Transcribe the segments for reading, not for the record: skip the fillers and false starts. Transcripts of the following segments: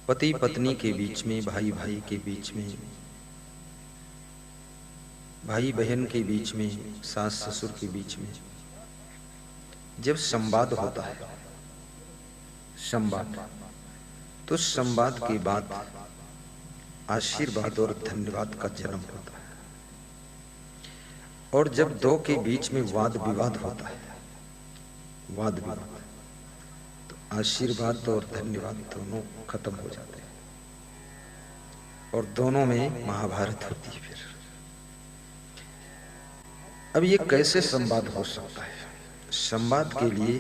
पति पत्नी के बीच में, भाई भाई के बीच में, भाई बहन के बीच में, सास ससुर के बीच में जब संवाद होता है, संवाद, तो संवाद के बाद आशीर्वाद और धन्यवाद का जन्म होता है। और जब दो के बीच में वाद विवाद होता है, वाद विवाद, तो आशीर्वाद और धन्यवाद दोनों खत्म हो जाते हैं और दोनों में महाभारत होती है। फिर अब ये कैसे संवाद हो सकता है? संवाद के लिए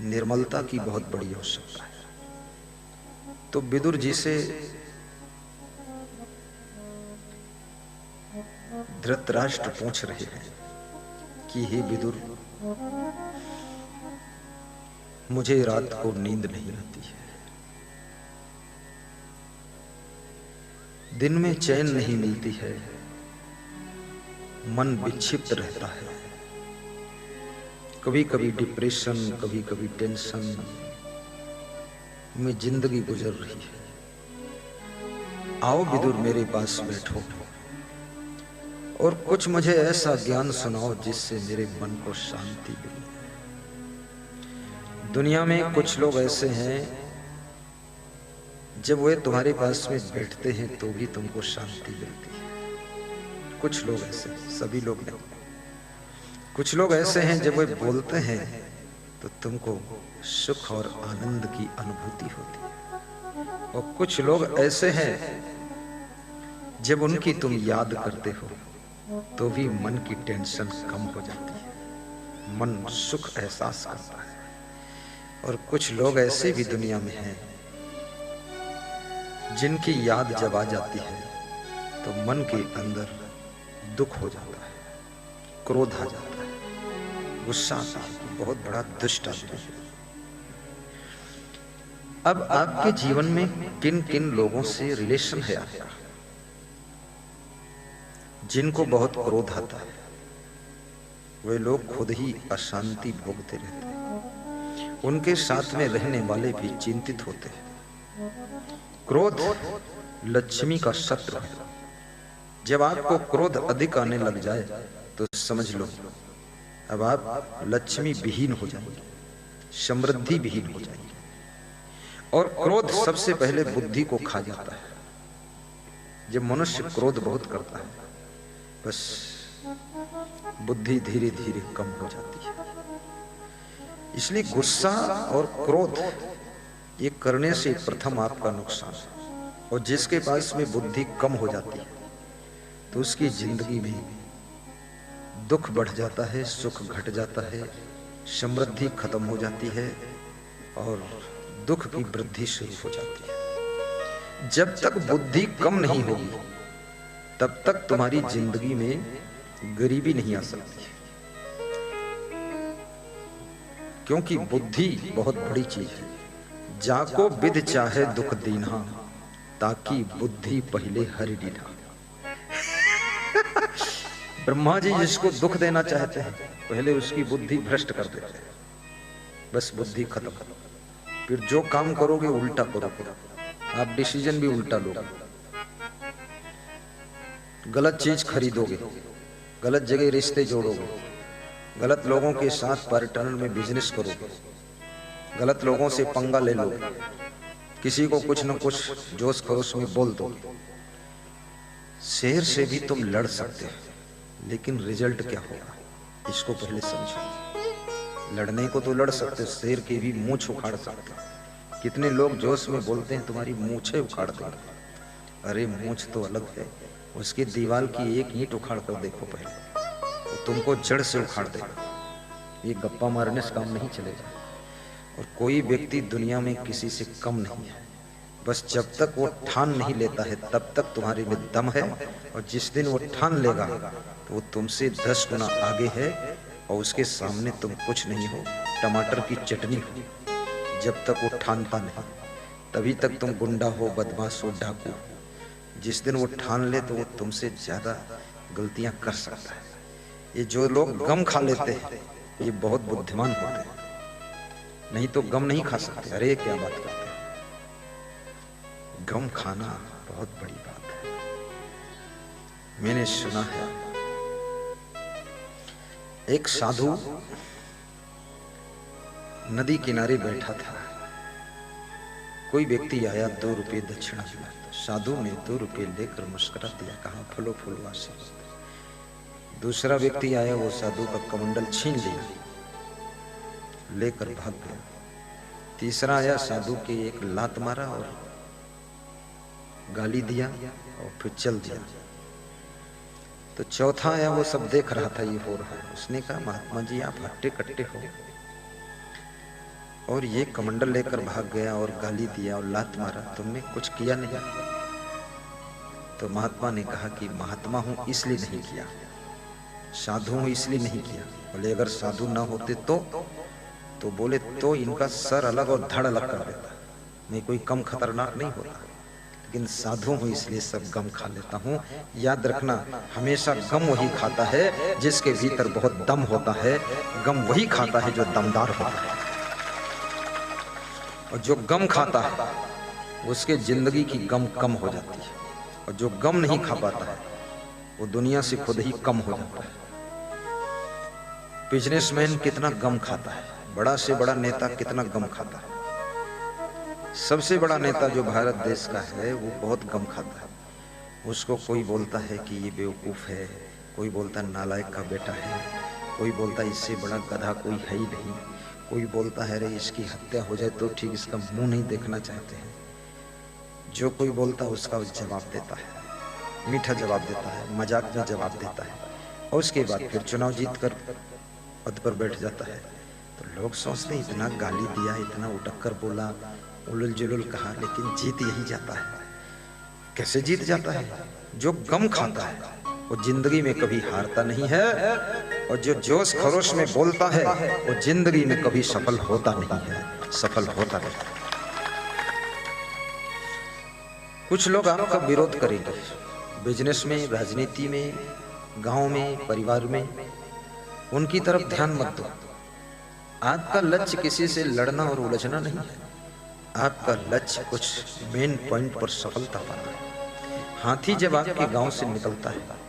निर्मलता की बहुत बड़ी आवश्यकता है। तो विदुर जी से धृतराष्ट्र पूछ रहे हैं कि हे विदुर, मुझे रात को नींद नहीं आती है, दिन में चैन नहीं मिलती है, मन विक्षिप्त रहता है, कभी कभी डिप्रेशन, कभी कभी टेंशन में जिंदगी गुजर रही है। आओ विदुर, मेरे पास बैठो और कुछ मुझे ऐसा ज्ञान सुनाओ जिससे मेरे मन को शांति मिले। दुनिया में कुछ लोग ऐसे हैं, जब वे तुम्हारे पास में बैठते हैं तो भी तुमको शांति मिलती है। कुछ लोग ऐसे, सभी लोग नहीं। कुछ लोग ऐसे हैं, जब वे बोलते हैं तो तुमको सुख और आनंद की अनुभूति होती है। और कुछ लोग ऐसे हैं, जब उनकी तुम याद करते हो तो भी मन की टेंशन कम हो जाती है, मन सुख एहसास करता है। और कुछ लोग ऐसे भी दुनिया में हैं, जिनकी याद जब आ जाती है तो मन के अंदर दुख हो जाता है, क्रोध आ जाता है, गुस्सा आता है, बहुत बड़ा दुष्ट आदमी है। अब आपके जीवन में किन किन लोगों से रिलेशन है आपका, जिनको बहुत क्रोध आता है? वे लोग खुद ही अशांति भोगते रहते हैं, उनके साथ में रहने वाले भी चिंतित होते हैं। क्रोध लक्ष्मी का शत्रु है। जब आपको क्रोध अधिक आने लग जाए तो समझ लो अब आप लक्ष्मी विहीन हो जाएंगे, समृद्धि विहीन हो जाएंगे। और क्रोध सबसे पहले बुद्धि को खा जाता है। जब मनुष्य क्रोध बहुत करता है, बस बुद्धि धीरे धीरे कम हो जाती है। इसलिए गुस्सा और क्रोध ये करने से प्रथम आपका नुकसान है। और जिसके पास में बुद्धि कम हो जाती है तो उसकी जिंदगी में दुख बढ़ जाता है, सुख घट जाता है, समृद्धि खत्म हो जाती है और दुख की वृद्धि शुरू हो जाती है। जब तक बुद्धि कम नहीं होगी तब तक तुम्हारी जिंदगी में गरीबी नहीं आ सकती, क्योंकि बुद्धि बहुत बड़ी चीज है। जाको विद चाहे दुख दीना, ताकि बुद्धि पहले हरि दीना। ब्रह्मा जी जिसको दुख देना चाहते हैं, पहले उसकी बुद्धि भ्रष्ट कर देते हैं, बस बुद्धि खत्म। फिर जो काम करोगे उल्टा करोगे, आप डिसीजन भी उल्टा लोगे, गलत चीज खरीदोगे, गलत जगह रिश्ते जोड़ोगे, गलत लोगों के साथ पार्टनर में बिजनेस करोगे, गलत लोगों से पंगा ले लोगे, किसी को कुछ न कुछ जोश खरोश में बोल दोगे। शेर से भी तुम लड़ सकते हो, लेकिन रिजल्ट क्या होगा इसको पहले समझो। लड़ने को तो लड़ सकते, शेर के भी मूंछ उखाड़ सकते। कितने लोग जोश में बोलते हैं तुम्हारी मूंछें उखाड़ देंगे। अरे मूंछ तो अलग है, उसकी दीवार की एक ईंट उखाड़ कर देखो पहले, तो तुमको जड़ से उखाड़ देगा। ये गप्पा मारने से काम नहीं चलेगा। और कोई व्यक्ति दुनिया में किसी से कम नहीं है, बस जब तक वो ठान नहीं लेता है तब तक तुम्हारे में दम है। और जिस दिन वो ठान लेगा तो वो तुमसे 10 गुना आगे है और उसके सामने तुम कुछ नहीं हो, टमाटर की चटनी हो। जब तक वो ठानता नहीं तभी तक तुम गुंडा हो, बदमाश हो, डाकू। जिस दिन वो ठान ले तो वो तुमसे ज्यादा गलतियां कर सकता है। ये जो लोग गम खा लेते हैं ये बहुत बुद्धिमान होते हैं, नहीं तो गम नहीं खा सकते। अरे क्या बात करते हैं। गम खाना बहुत बड़ी बात है। मैंने सुना है एक साधु नदी किनारे बैठा था। कोई व्यक्ति आया, 2 रुपये दक्षिणा दिया। तो साधु ने 2 रुपये लेकर मुस्कुरा दिया, कहा फलो फलो आशीर्वाद। दूसरा व्यक्ति आया, वो साधु का कमंडल छीन लिया, लेकर भाग गया। तीसरा आया, साधु के एक लात मारा और गाली दिया और फिर चल दिया। तो चौथा आया, वो सब देख रहा था ये हो रहा है। उसने कहा महात्मा जी आप हट्टे कट्टे हो, और ये कमंडल लेकर भाग गया और गाली दिया और लात मारा, तुमने कुछ किया नहीं। तो महात्मा ने कहा कि महात्मा हूं इसलिए नहीं किया, साधु हूं इसलिए नहीं किया। बोले अगर साधु ना होते तो बोले तो इनका सर अलग और धड़ अलग कर देता, मैं कोई कम खतरनाक नहीं होता। लेकिन साधु हूं इसलिए सब गम खा लेता हूं। याद रखना, हमेशा गम वही खाता है जिसके भीतर बहुत दम होता है। गम वही खाता है जो दमदार होता है, और जो गम खाता है उसके जिंदगी की गम कम हो जाती है, और जो गम नहीं खा पाता है वो दुनिया से खुद ही कम हो जाता है। बिजनेसमैन कितना गम खाता है, बड़ा से बड़ा नेता कितना गम खाता है। सबसे बड़ा नेता जो भारत देश का है वो बहुत गम खाता है। उसको कोई बोलता है कि ये बेवकूफ है, कोई बोलता है नालायक का बेटा है, कोई बोलता है इससे बड़ा गधा कोई है ही नहीं, कोई बोलता है अरे इसकी हत्या हो जाए तो ठीक, इसका मुंह नहीं देखना चाहते हैं। जो कोई बोलता है उसका जवाब देता है, मीठा जवाब देता है, मजाक में जवाब देता है, और उसके बाद फिर चुनाव जीत कर पद पर बैठ जाता है। तो लोग सोचते हैं इतना गाली दिया, इतना उटक कर बोला, उलझ जुलझ कहा, लेकिन जीत यही जाता है। कैसे जीत जाता है? जो गम खाता है वो जिंदगी में कभी हारता नहीं है, और जो जोश खरोश में बोलता है वो जिंदगी में कभी सफल होता नहीं है, सफल होता नहीं। कुछ लोग आपका विरोध करेंगे, बिजनेस में, राजनीति में, गांव में, परिवार में, उनकी तरफ ध्यान मत दो। आपका लक्ष्य किसी से लड़ना और उलझना नहीं है, आपका लक्ष्य कुछ मेन पॉइंट पर सफलता पाना है। हाथी जब आपके गांव से निकलता है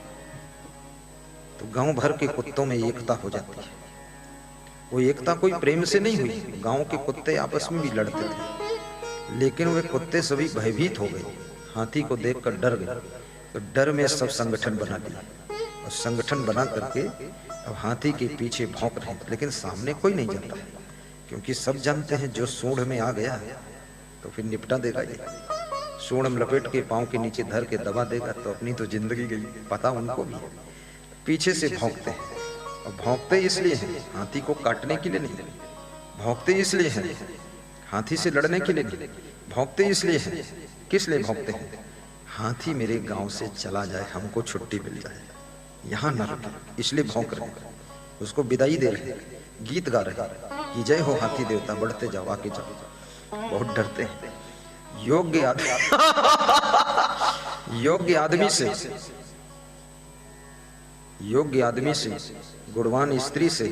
तो गांव भर के कुत्तों में एकता हो जाती है। वो एकता कोई प्रेम से नहीं हुई, गांव के कुत्ते आपस में भी लड़ते थे, लेकिन वे कुत्ते सभी भयभीत हो गए, हाथी को देखकर डर गए। तो डर में सब संगठन बना दिए, और संगठन बना करके अब हाथी के पीछे भौंक रहे हैं, लेकिन सामने कोई नहीं जाता है, क्योंकि सब जानते हैं जो सूंड में आ गया तो फिर निपटा देगा। ये सूंड में लपेट के पांव के नीचे धर के दबा देगा तो अपनी तो जिंदगी गई, पता उनको भी। पीछे से भौंकते हैं, और भौंकते इसलिए हैं हाथी को काटने के लिए नहीं, भौंकते इसलिए हैं हाथी से लड़ने के लिए नहीं, भौंकते इसलिए हैं, किस लिए भौंकते हैं? हाथी मेरे गांव से चला जाए, हमको छुट्टी मिल जाए, यहाँ न रुके, इसलिए भौंक रहे हैं। उसको विदाई दे रहे हैं, गीत गा रहे हैं कि जय हो हाथी देवता, बढ़ते जाओ, आगे जाओ। बहुत डरते हैं। योग्य आदमी से, गुणवान स्त्री से,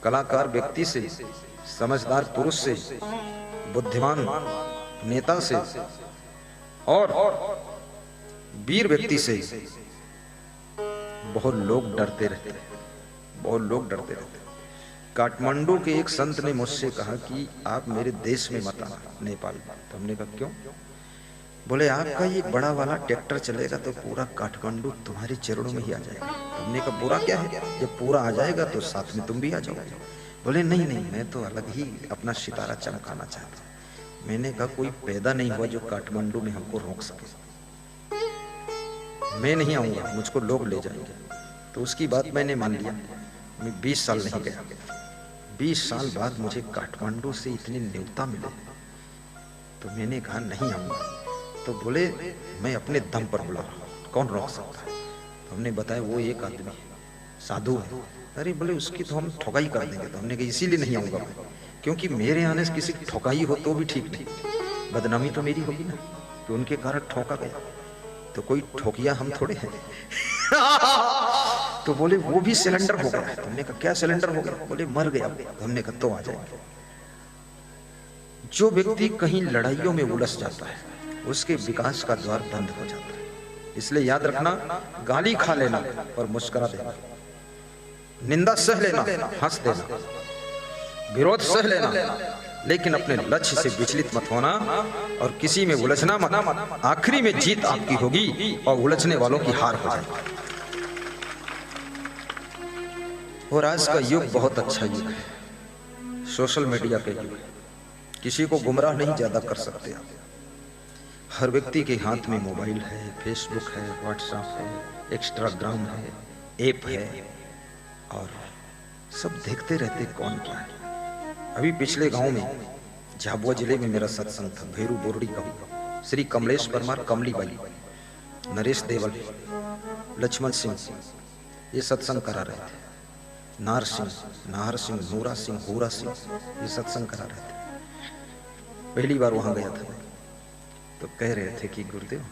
कलाकार व्यक्ति से, समझदार पुरुष से, बुद्धिमान नेता से और वीर व्यक्ति से बहुत लोग डरते रहते हैं, बहुत लोग डरते रहते हैं। काठमांडू के एक संत ने मुझसे कहा कि आप मेरे देश में मत आना, नेपाल। तो हमने कहा क्यों? बोले आपका ये बड़ा वाला ट्रैक्टर चलेगा तो पूरा काठमांडू तुम्हारे चरणों में ही आ जाएगा। तो हमने कहा बुरा क्या है, जब पूरा आ जाएगा तो साथ में तुम भी आ जाओगे। बोले नहीं नहीं, मैं तो अलग ही अपना सितारा चमकाना चाहता हूँ। मैंने कहा कोई पैदा नहीं हुआ जो काठमांडू में हमको रोक सके, मैं नहीं आऊंगा, मुझको लोग ले जाएंगे। तो उसकी बात मैंने मान लिया। मैं 20 साल नहीं गया, 20 साल बाद मुझे काठमांडू से इतनी न्योता मिले, तो मैंने कहा नहीं आऊंगा। तो बोले मैं अपने दम पर बुला रहा हूं, कौन रोक सकता है? तो हमने बताया वो एक आदमी साधु है। अरे बोले उसकी तो हम ठोकाई कर देंगे। तो हमने कहा इसीलिए नहीं आऊंगा मैं, क्योंकि मेरे आने से किसी की ठोकाई हो तो भी ठीक नहीं, बदनामी तो मेरी होगी ना कि उनके कारण ठोका गया। तो कोई ठोकिया हम थोड़े हैं। तो बोले वो भी सिलेंडर हो गया। तो हमने कहा क्या सिलेंडर हो गया? बोले मर गया। तो हमने कहा तो आ जाएंगे। जो व्यक्ति कहीं लड़ाइयों में उलझ जाता है, उसके विकास का द्वार बंद हो जाता है। इसलिए याद रखना, गाली खा लेना और मुस्कुरा देना, निंदा सह लेना, हंस देना, विरोध सह लेना, लेकिन अपने लक्ष्य से विचलित मत होना और किसी में उलझना मत। आखिरी में जीत आपकी होगी और उलझने वालों की हार हो जाएगी। और आज का युग बहुत अच्छा युग है, सोशल मीडिया का युग है। किसी को गुमराह नहीं ज्यादा कर सकते आप। हर व्यक्ति के हाथ में मोबाइल है, फेसबुक है, व्हाट्सएप है, इंस्टाग्राम है, ऐप है और सब देखते रहते कौन क्या है। अभी पिछले गांव में, झाबुआ जिले में मेरा सत्संग था, भेरू बोरडी का। श्री कमलेश परमार, कमली बाई, नरेश देवल, लक्ष्मण सिंह ये सत्संग करा रहे थे। नाहर सिंह, नूरा सिंह, होरा सिंह ये सत्संग करा रहे थे। पहली बार वहां गया था तो कह रहे थे कि गुरुदेव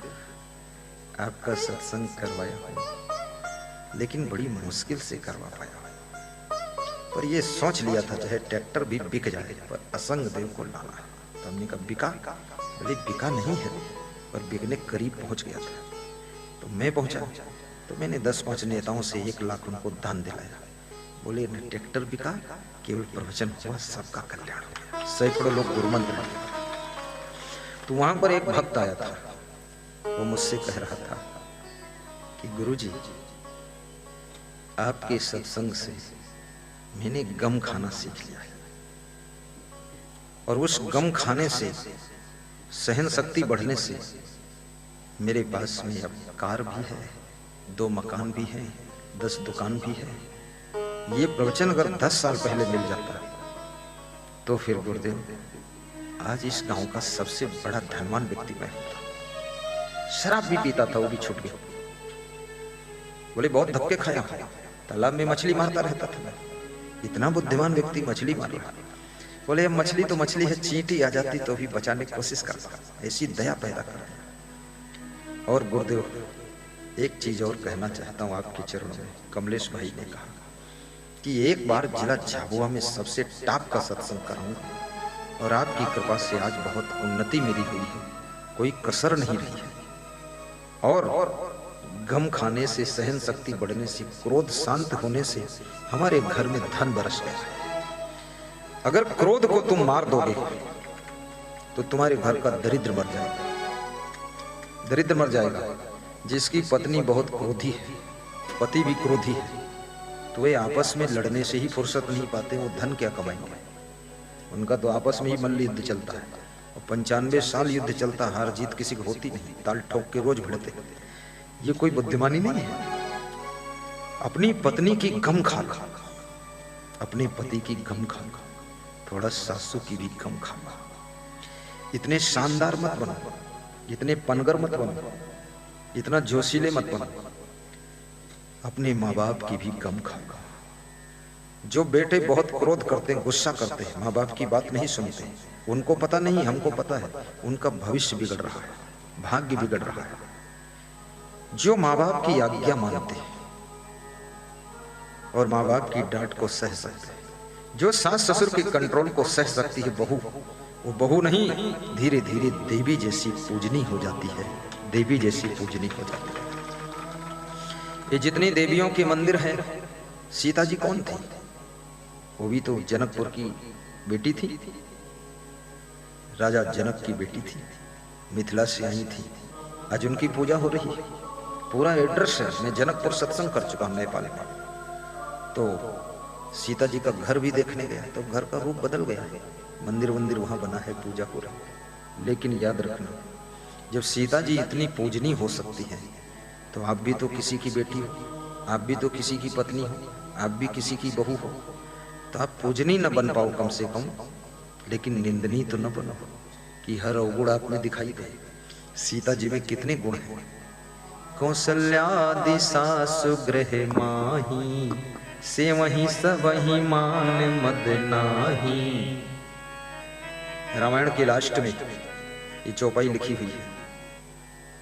आपका सत्संग करवाया हूं, लेकिन बड़ी मुश्किल से करवा पाया, पर ये सोच लिया था चाहे ट्रैक्टर भी बिक जाए पर असंग देव को लाना है। तो हमने कहा बिका? बोले बिका नहीं है, पर बिकने करीब पहुंच गया था। तो मैं पहुंचा तो मैंने 10-5 नेताओं से 1 लाख उनको दान दिलाया। बोले न ट्रैक्टर बिका, केवल प्रवचन हुआ, सबका कल्याण हो गया, सैकड़ों लोग गुरुमंत्र। तो वहां पर एक भक्त आया था, वो मुझसे कह रहा था कि गुरुजी आपके सत्संग से मैंने गम खाना सीख लिया है और उस गम खाने से, सहन शक्ति बढ़ने से मेरे पास में अब कार भी है, 2 मकान भी है, 10 दुकान भी है। ये प्रवचन अगर 10 साल पहले मिल जाता तो फिर गुरुदेव आज इस गांव का सबसे बड़ा धनवान व्यक्ति मैं होता। शराब भी पीता था, वो भी छूट गया। बोले बहुत धक्के खाया, तालाब में मछली मारता रहता था, इतना बुद्धिमान व्यक्ति मछली मार रहा। बोले अब मछली तो मछली है, चींटी आ जाती तो भी बचाने की कोशिश करता, ऐसी दया पैदा कर। और गुरुदेव एक चीज और कहना चाहता हूँ आपके चरणों में। कमलेश भाई ने कहा कि एक बार जिला झाबुआ में सबसे टॉप का सत्संग कराऊंगा और आपकी कृपा से आज बहुत उन्नति मेरी हुई है, कोई कसर नहीं रही है। और गम खाने से, सहन शक्ति बढ़ने से, क्रोध शांत होने से हमारे घर में धन बरस गया है। अगर क्रोध को तुम मार दोगे तो तुम्हारे घर का दरिद्र मर जाएगा, दरिद्र मर जाएगा। जिसकी पत्नी बहुत क्रोधी है, पति भी क्रोधी है, तो वे आपस में लड़ने से ही फुर्सत नहीं पाते, वो धन क्या कमाएंगे। उनका तो आपस में ही मल्ल युद्ध चलता है और 95 साल युद्ध चलता, हार जीत किसी को होती नहीं, ताल ठोक के रोज भिड़ते। ये कोई बुद्धिमानी नहीं है। अपनी पत्नी की गम खा, अपने पति की गम खा, थोड़ा सासू की भी गम खा। इतने शानदार मत बनो, इतने पनगर मत बनो, इतना जोशीले मत बनो। अपने माँ बाप की भी गम खा। जो बेटे बहुत क्रोध करते हैं, गुस्सा करते हैं, माँ बाप की बात नहीं सुनते, उनको पता नहीं, हमको पता है, उनका भविष्य बिगड़ रहा है, भाग्य बिगड़ रहा है। जो माँ बाप की आज्ञा मानते हैं और माँ बाप की डांट को सह सकते हैं, जो सास ससुर के कंट्रोल को सह सकती है बहू, वो बहू नहीं, धीरे धीरे देवी जैसी पूजनी हो जाती है, देवी जैसी पूजनी हो जाती है। ये जितनी देवियों के मंदिर हैं, सीता जी कौन थी? वो भी तो जनकपुर की बेटी थी, राजा जनक की बेटी थी, मिथिला से आई थी। आज उनकी पूजा हो रही है। पूरा एड्रेस है, मैं जनकपुर सत्संग कर चुका हूं नेपाल में। तो सीता जी का घर भी देखने गया तो घर का रूप बदल गया है, मंदिर वंदिर वहां बना है, पूजा हो रही है। लेकिन याद रखना, जब सीता जी इतनी पूजनीय हो सकती है तो आप भी तो किसी की बेटी हो, आप भी तो किसी की पत्नी हो, आप भी किसी की बहू हो। तो आप पूजनीय न बन पाओ कम से कम, लेकिन निंदनीय तो न बनो कि हर अवगुण आप में दिखाई दे। सीता जी में कितने गुण हैं। कौशल्यादि सासु गृह माही, से वही सबहि मान मद नाही। रामायण के लास्ट में ये चौपाई लिखी हुई है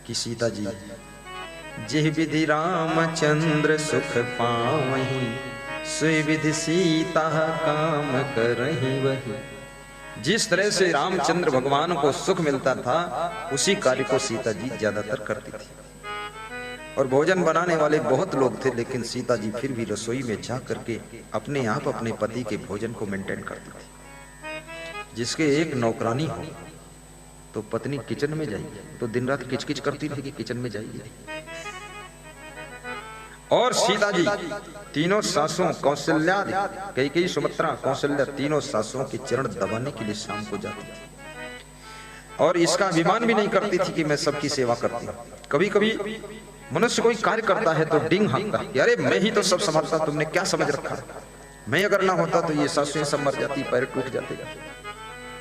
कि सीता जी जिह विधि रामचंद्र सुख पावहीं, सुई विधि सीता काम करहीं वही। जिस तरह से रामचंद्र भगवान को सुख मिलता था उसी कार्य को सीता जी ज्यादातर करती थी। और भोजन बनाने वाले बहुत लोग थे, लेकिन सीता जी फिर भी रसोई में जा करके अपने आप अपने पति के भोजन को मेंटेन करती थी। जिसके एक नौकरानी हो तो पत्नी किचन में जाएगी तो दिन रात किचकिच करती रहेगी किचन में जाइए। और सीता जी तीनों सासों कौशल्या, कैकेयी, सुमित्रा, कौशल्या, तीनों सासुओं के चरण दबाने के लिए शाम को जाती थी। और इसका अभिमान भी नहीं करती थी कि मैं सबकी सेवा करती हूँ। कभी कभी मनुष्य कोई कार्य करता है तो डिंग हाँकता है, अरे मैं ही तो सब संभालता, तुमने क्या समझ रखा है, मैं अगर ना होता तो ये सासुएं सब मर जाती, पैर टूट जाते।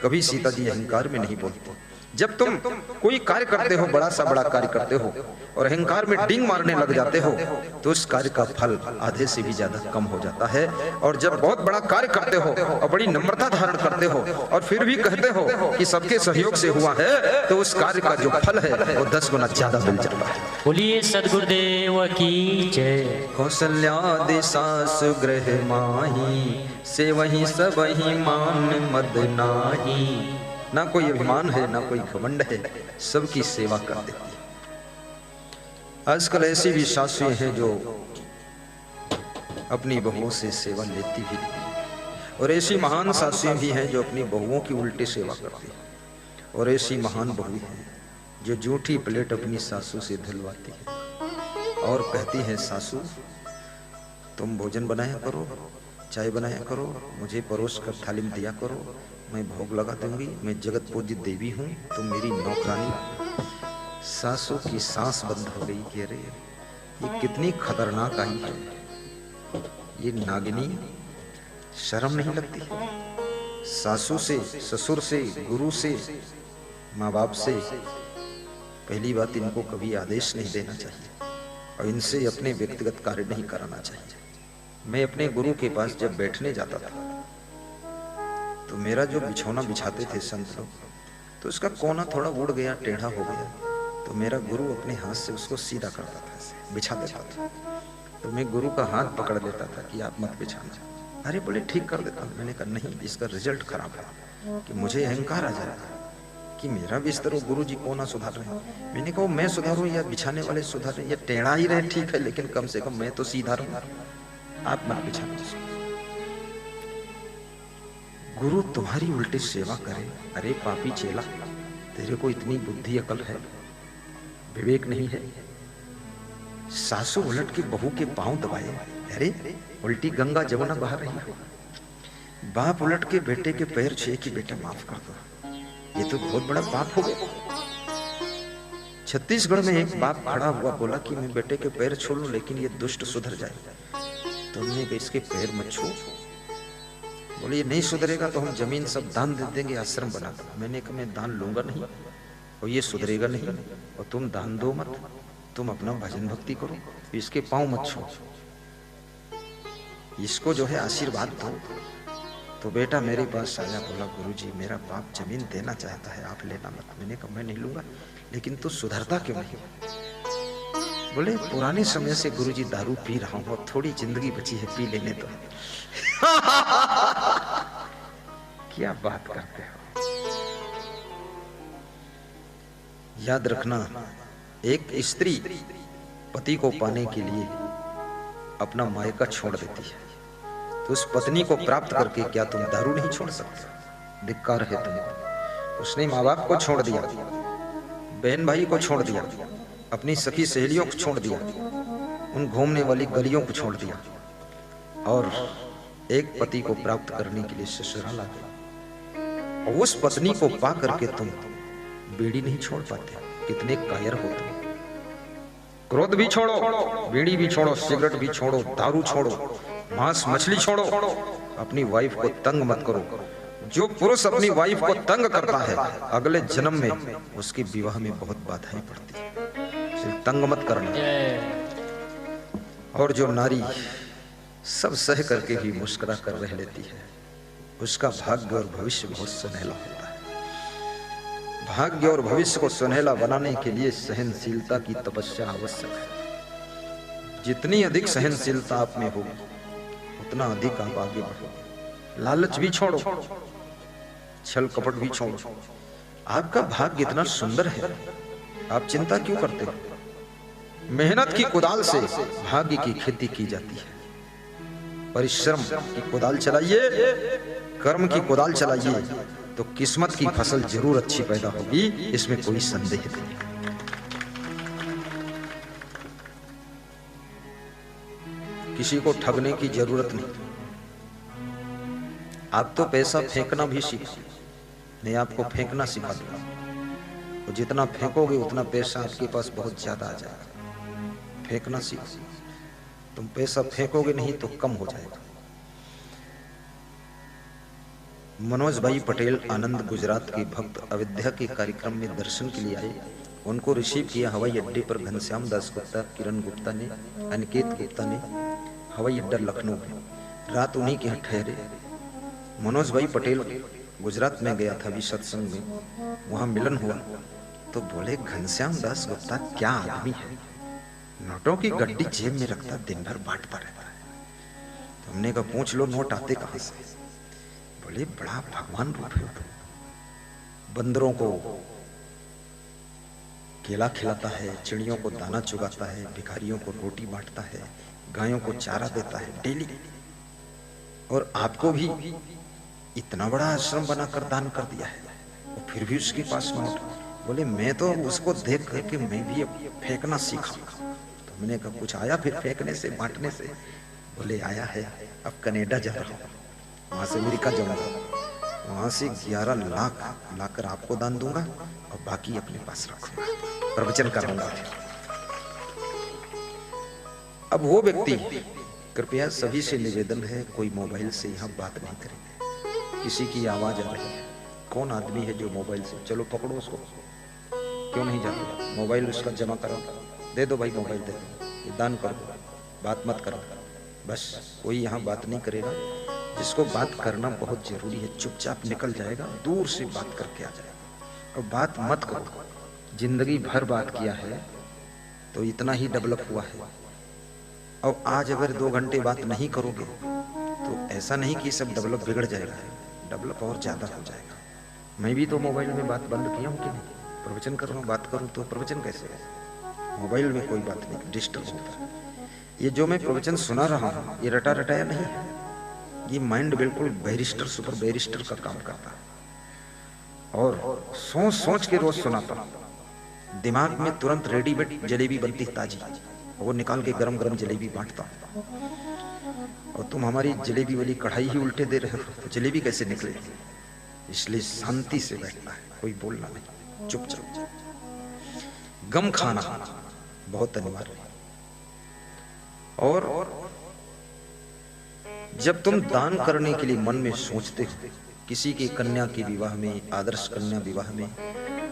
कभी सीता जी अहंकार में नहीं बोलती। जब तुम कोई कार्य करते हो, बड़ा सा बड़ा कार्य करते हो और अहंकार में डिंग मारने लग जाते हो तो उस कार्य का फल आधे से भी ज्यादा कम हो जाता है। और जब बहुत बड़ा कार्य करते हो और बड़ी नम्रता धारण करते हो और फिर भी कहते हो कि सबके सहयोग से हुआ है तो उस कार्य का जो फल है वो 10 गुना ज्यादा मिल जाता है। बोलिए सद्गुरुदेव की जय। कौशल्यादि सासु गृह माही, से वही सब ही मान मद नाही। ना कोई अभिमान है ना कोई घमंड है, सबकी सेवा कर देती है। आजकल ऐसी भी सासुएं हैं जो अपनी बहुओं से सेवा लेती भी नहीं, और ऐसी महान सासुएं भी हैं जो अपनी बहुओं की उल्टी सेवा करती हैं। और ऐसी महान बहू हैं जो जूठी प्लेट अपनी सासू से धुलवाती है और कहती है, सासू तुम भोजन बनाया करो, चाय बनाया करो, मुझे परोस कर थाली में दिया करो, मैं भोग लगा दूंगी, मैं जगत पूज्य देवी हूँ, तुम मेरी नौकरानी। सासू की सांस बंद हो गई कि अरे ये कितनी खतरनाक आई है, ये नागिनी, शर्म नहीं लगती। सासू से, ससुर से, गुरु से, माँ बाप से पहली बात इनको कभी आदेश नहीं देना चाहिए और इनसे अपने व्यक्तिगत कार्य नहीं कराना चाहिए। मैं अपने गुरु के पास जब बैठने जाता था तो मेरा जो बिछौना बिछाते थे संत लोग, तो उसका कोना थोड़ा उड़ गया, टेढ़ा हो गया, तो मेरा गुरु अपने हाथ से उसको सीधा करता था, ऐसे बिछा देता था। तो मैं गुरु का हाथ पकड़ लेता था कि आप मत बिछाना। अरे बोले ठीक कर देता हूँ। मैंने कहा नहीं, इसका रिजल्ट खराब है कि मुझे अहंकार आ जाएगा कि मेरा बिस्तर हो, गुरु जी कोना सुधार रहे हैं। मैंने कहा मैं सुधारूं या बिछाने वाले सुधार रहे, या टेढ़ा ही रहे ठीक है, लेकिन कम से कम मैं तो सीधा रहूं, आप मत बिछाना। गुरु तुम्हारी उल्टी सेवा करे। अरे पापी चेला, तेरे को इतनी बुद्धि अकल है, विवेक नहीं है। सासू उलट के बहू के पांव दबाए, अरे उल्टी गंगा जमुना बहा रही हो। बाप उलट के बेटे के पैर छुए कि बेटा माफ कर दो, ये तो बहुत बड़ा पाप हो गया। छत्तीसगढ़ में एक बाप खड़ा हुआ, बोला कि मैं बेटे के पैर छोड़ लूं लेकिन ये दुष्ट सुधर जाए। तो हमने कहा इसके पैर मत छू। बोले ये नहीं सुधरेगा तो हम जमीन सब दान दे देंगे, आश्रम बना दो। मैंने कहा मैं दान लूंगा नहीं और ये सुधरेगा नहीं, और तुम दान दो मत, तुम अपना भजन भक्ति करो, इसके पांव मत छू, इसको जो है आशीर्वाद दो। तो बेटा मेरे पास आया, बोला गुरुजी मेरा बाप जमीन देना चाहता है, आप लेना मत। मैंने कहा मैं नहीं लूंगा, लेकिन तू सुधरता क्यों नहीं? बोले पुराने समय से गुरुजी दारू पी रहा हूं, थोड़ी जिंदगी बची है, पी लेने दो। क्या बात करते हो। याद रखना, एक स्त्री पति को पाने के लिए अपना मायका छोड़ देती है, तो उस पत्नी को प्राप्त करके क्या तुम दारू नहीं छोड़ सकते? धिक्कार है तुम। उसने माँ बाप को छोड़ दिया, बहन भाई को छोड़ दिया, अपनी सखी सहेलियों को छोड़ दिया, उन घूमने वाली गलियों को छोड़ दिया, और एक पति को प्राप्त करने के लिए ससुराल आ गए। और उस पत्नी को पा करके तुम बीड़ी नहीं छोड़ पाते। कितने कायर हो तुम। क्रोध भी छोड़ो, बीड़ी भी छोड़ो, सिगरेट भी छोड़ो, दारू छोड़ो, मांस मछली छोड़ो, अपनी वाइफ को तंग मत करो। जो पुरुष अपनी वाइफ को तंग करता है अगले जन्म में उसकी विवाह में बहुत बाधाएं पड़ती है, सिर्फ तंग मत करना। और जो नारी सब सह करके भी मुस्कुरा कर रह लेती है, उसका भाग्य और भविष्य बहुत सुनहला होता है। भाग्य और भविष्य को सुनहला बनाने के लिए सहनशीलता की तपस्या आवश्यक है। जितनी अधिक सहनशीलता आप में होगी उतना अधिक आप आगे बढ़ोगे। लालच भी छोड़ो, छल कपट भी छोड़ो। आपका भाग्य इतना सुंदर है, आप चिंता क्यों करते हो? मेहनत की कुदाल से भाग्य की खेती की जाती है। परिश्रम की कुदाल चलाइए, कर्म की कुदाल चलाइए, तो किस्मत की फसल जरूर अच्छी पैदा होगी, इसमें कोई संदेह नहीं। किसी को ठगने की जरूरत नहीं। आप तो पैसा फेंकना भी सीखो, नहीं आपको फेंकना सिखा दूंगा। तो जितना फेंकोगे उतना पैसा आपके पास बहुत ज्यादा आ जाएगा। फेंकना सीखो। तुम पैसा फेंकोगे नहीं तो कम हो जाएगा। मनोज भाई पटेल आनंद गुजरात के भक्त अयोध्या के कार्यक्रम में दर्शन के लिए आए। उनको रिसीव किया हवाई अड्डे पर घनश्याम दास गुप्ता, किरण गुप्ता ने, अनिकेत गुप्ता ने हवाई अड्डा लखनऊ में। रात उन्हीं के यहाँ ठहरे। मनोज भाई पटेल गुजरात में गया था अभी सत्संग में, वहां मिलन हुआ तो बोले घनश्याम दास गुप्ता क्या आदमी है, नोटों की गड्डी जेब में रखता, दिन भर बांटता रहता है। तो हमने कहा पूछ लो नोट आते कहां से? बोले बड़ा भगवान रूप है, बंदरों को केला खिलाता है, चिड़ियों को दाना चुगाता है, भिखारियों को रोटी बांटता है, गायों को चारा देता है डेली, और आपको भी इतना बड़ा आश्रम बनाकर दान कर दिया है, और फिर भी उसके पास नोट। बोले मैं तो उसको देख करके मैं भी अब फेंकना सीखा। तो मैंने कहा कुछ आया फिर फेंकने से, बांटने से? बोले आया है, अब कनाडा जा रहा हूँ, वहां से अमेरिका जाऊंगा, वहां से 11 लाख लाकर आपको दान दूंगा और बाकी अपने पास रखूंगा, प्रवचन कराऊंगा। अब वो व्यक्ति, कृपया सभी से निवेदन है, कोई मोबाइल से यहाँ बात नहीं करें। किसी की आवाज आ रही है, कौन आदमी है जो मोबाइल से? चलो पकड़ो उसको, क्यों नहीं जाते? मोबाइल उसका जमा करो, दे दो भाई मोबाइल दे दो, ये दान कर दो, बात मत करो। बस कोई यहाँ बात नहीं करेगा। जिसको बात करना बहुत जरूरी है चुपचाप निकल जाएगा, दूर से बात करके आ जाएगा। और बात मत करो, जिंदगी भर बात किया है तो इतना ही डेवलप हुआ है। और आज अगर 2 घंटे बात नहीं करोगे तो ऐसा नहीं कि सब डेवलप बिगड़ जाएगा, डेवलप और ज्यादा हो जाएगा। मैं भी तो मोबाइल में बात बंद किया हूँ कि नहीं? प्रवचन कर रहा हूँ, बात करूँ तो प्रवचन कैसे है? मोबाइल में कोई बात नहीं, डिस्टर्ब होता है। ये जो मैं प्रवचन सुना रहा हूँ ये रटा रटाया नहीं है, ये माइंड बिल्कुल बैरिस्टर सुपर बैरिस्टर का काम करता है। और सोच सोच के रोज सुनाता हूँ। दिमाग में तुरंत रेडीमेड जलेबी बनती ताजी, वो निकाल के गरम गरम जलेबी बांटता हूँ। और तुम हमारी जलेबी वाली कढ़ाई ही उल्टे दे रहे हो तो जलेबी कैसे निकले? इसलिए शांति से बैठना है, कोई बोलना नहीं, चुपचाप। गम खाना बहुत अनिवार्य है। और जब तुम दान करने के लिए मन में सोचते हो, किसी की कन्या के विवाह में, आदर्श कन्या विवाह में,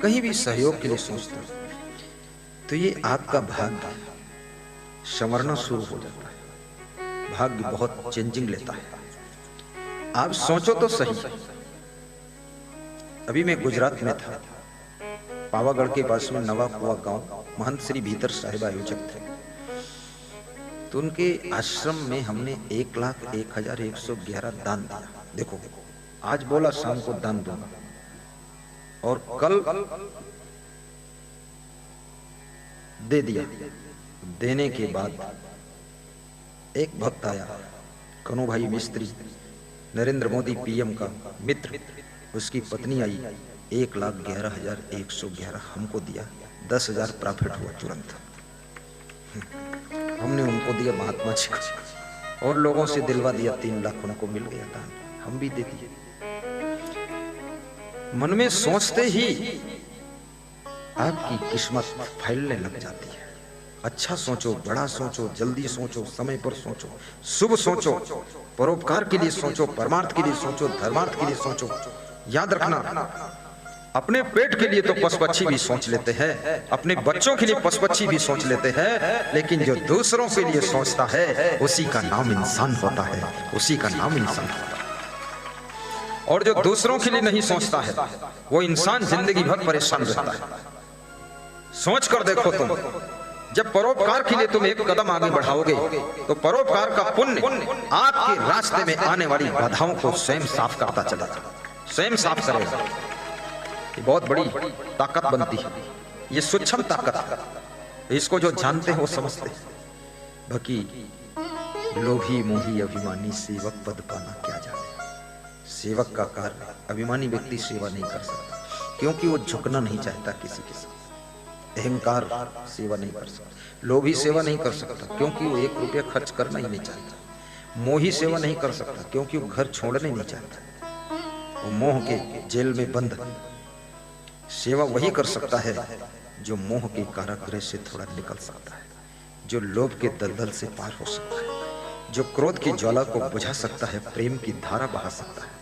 कहीं भी सहयोग के लिए सोचते हो, तो ये आपका भाग्य संवरना शुरू हो जाता है। भाग्य बहुत चेंजिंग लेता है। आप सोचो तो सही, अभी मैं गुजरात में था, पावागढ़ के पास में नवाकुआ गांव, महंत श्री भीतर साहिब आयोजक थे। तो उनके आश्रम में हमने 1,01,111 दान दिया। देखो आज बोला शाम को दान दूंगा, और कल दे दिया। देने के बाद एक भक्त आया, कनु भाई मिस्त्री, नरेंद्र मोदी पीएम का मित्र, उसकी पत्नी आई, 1,11,111 हमको दिया, 10,000 प्रॉफिट हुआ तुरंत। हमने उनको दिया महात्मा जी को, और लोगों से दिलवा दिया, 3 लाख उनको मिल गया दान, हम भी दे दिए। मन में सोचते ही आपकी किस्मत फैलने लग जाती है। अच्छा सोचो, बड़ा सोचो, जल्दी सोचो, समय पर सोचो, शुभ सोचो, परोपकार के लिए सोचो, परमार्थ के लिए सोचो, धर्मार्थ के लिए सोचो। याद रखना, अपने पेट के लिए तो पशु पक्षी भी सोच लेते हैं, अपने बच्चों के लिए पशु पक्षी भी सोच लेते हैं, लेकिन जो दूसरों के लिए सोचता है उसी का नाम इंसान होता है, उसी का नाम इंसान होता है। और जो दूसरों के लिए नहीं सोचता है वो इंसान जिंदगी भर परेशान रहता है। सोच कर देखो, तुम जब परोपकार के लिए तुम एक कदम आगे बढ़ाओगे तो परोपकार का पुण्य आपके रास्ते में आने वाली बाधाओं को स्वयं साफ करता चला जाए। स्वयं साफ करेगा। ये बहुत बड़ी ताकत बनती है, ये सूक्ष्म ताकत है। इसको जो जानते हैं वो समझते हैं। बाकी लोभी मोही अभिमानी सेवक पद पाना क्या जाने। सेवक का कार्य, अभिमानी व्यक्ति सेवा नहीं कर सकता, क्योंकि वो झुकना नहीं चाहता किसी के साथ। अहंकार सेवा नहीं कर सकता। लोभी सेवा नहीं कर सकता, क्योंकि वो 1 रुपया खर्च करना ही नहीं चाहता। मोही सेवा नहीं कर सकता, क्योंकि वो घर छोड़ना ही नहीं चाहता। वो मोह के जेल में बंद। सेवा वही कर सकता है जो मोह के कारागृह से थोड़ा निकल सकता है, जो लोभ के दलदल से पार हो सकता है, जो क्रोध की ज्वाला को बुझा सकता है, प्रेम की धारा बहा सकता है,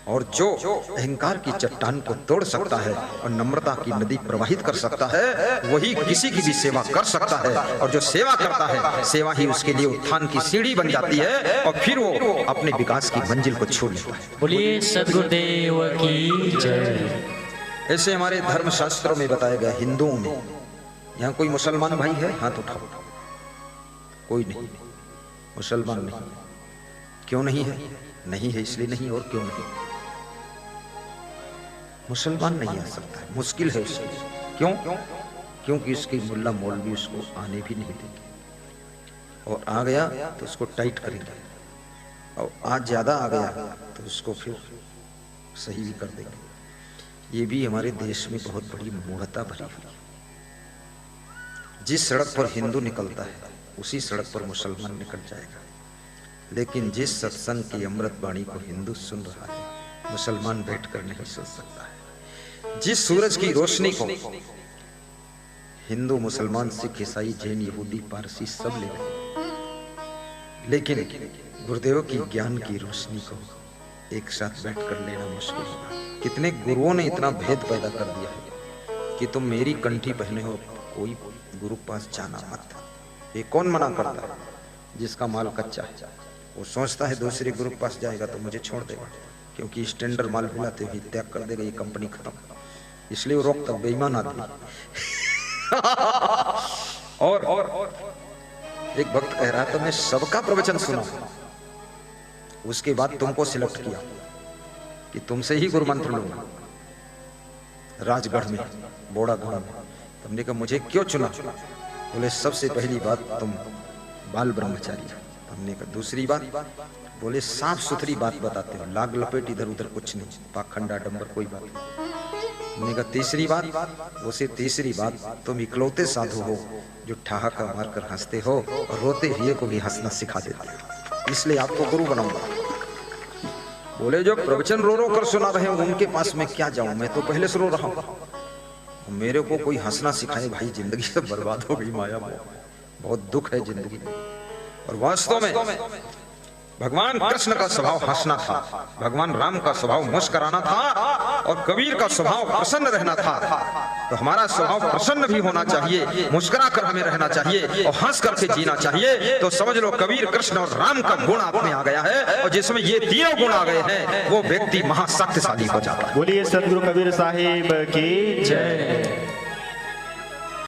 और जो अहंकार की चट्टान को तोड़ सकता है और नम्रता की नदी प्रवाहित कर सकता है, वही किसी की भी सेवा कर सकता है। और जो सेवा करता है, सेवा ही उसके लिए उत्थान की सीढ़ी बन जाती है, और फिर वो अपने विकास की मंजिल को छू लेता है। बोलिए सद्गुरुदेव की जय। ऐसे हमारे धर्म शास्त्रों में बताया गया। हिंदुओं में, यहाँ कोई मुसलमान भाई है? हाथ उठाओ। कोई नहीं, मुसलमान नहीं। क्यों नहीं है? नहीं है इसलिए नहीं, और क्यों नहीं? मुसलमान नहीं आ सकता है, मुश्किल है उसके लिए। क्यों? क्योंकि इसकी मुल्ला मौलवी उसको आने भी नहीं देंगे, और आ गया तो उसको टाइट करेंगे, और आज ज्यादा आ गया तो उसको फिर सही भी कर देंगे। ये भी हमारे देश में बहुत बड़ी मूढ़ता भरी हुई। जिस सड़क पर हिंदू निकलता है, उसी सड़क पर मुसलमान निकल जाएगा। लेकिन जिस सत्संग की अमृत वाणी को हिंदू सुन रहा है, मुसलमान बैठकर नहीं सुन सकता है। जिस सूरज की रोशनी को हिंदू, मुसलमान, सिख, ईसाई, जैन, यहूदी, पारसी सब ले रहे हैं, लेकिन गुरुदेव की ज्ञान की रोशनी को एक साथ बैठकर लेना मुश्किल होगा। कितने गुरुओं ने इतना भेद पैदा कर दिया है कि तुम मेरी कंठी पहने हो, कोई गुरु पास जाना मत। ये कौन मना करता है? जिसका माल कच्चा है, वो सोचता है दूसरे गुरु पास जाएगा तो मुझे छोड़ देगा, क्योंकि स्टैंडर्ड माल मिलाते हुए त्याग कर देगा, ये कंपनी खत्म। इसलिए वो रोकता, बेईमान आदमी। और एक भक्त कह रहा था, मैं सबका प्रवचन सुना, उसके बाद तुमको सिलेक्ट किया कि तुमसे ही गुरु मंत्र लूंगा। राजगढ़ में, बोड़ा गांव में। तुमने कहा मुझे क्यों चुना? बोले सबसे पहली बात तुम बाल ब्रह्मचारी हो। हमने कहा दूसरी बात? बोले साफ सुथरी बात बताते हो, लाग लपेट इधर उधर कुछ नहीं, पाखंड आडंबर कोई बात नहीं। हमने कहा तीसरी बात? वो से तीसरी बात, तुम इकलौते साधु हो जो ठहाका मारकर हंसते हो और रोते हुए को भी हंसना सिखा देते हो, इसलिए आपको गुरु बनाऊंगा। बोले जो प्रवचन रो रो कर सुना रहे हो उनके पास मैं क्या जाऊं, मैं तो पहले से रो रहा हूं। मेरे को कोई हंसना सिखाए, भाई जिंदगी सब बर्बाद हो गई, माया में बहुत दुख है जिंदगी में। और वास्तव में भगवान कृष्ण का स्वभाव हंसना था, भगवान राम का स्वभाव मुस्कुराना था, और कबीर का स्वभाव प्रसन्न रहना था। तो हमारा स्वभाव प्रसन्न भी होना चाहिए, मुस्कुरा कर हमें रहना चाहिए और हंस करके जीना चाहिए। तो समझ लो कबीर, कृष्ण और राम का गुण आप में आ गया है, और जिसमें ये तीनों गुण आ गए हैं वो व्यक्ति महाशक्तिशाली हो जाता है। बोलिए सदगुरु कबीर साहिब की जय।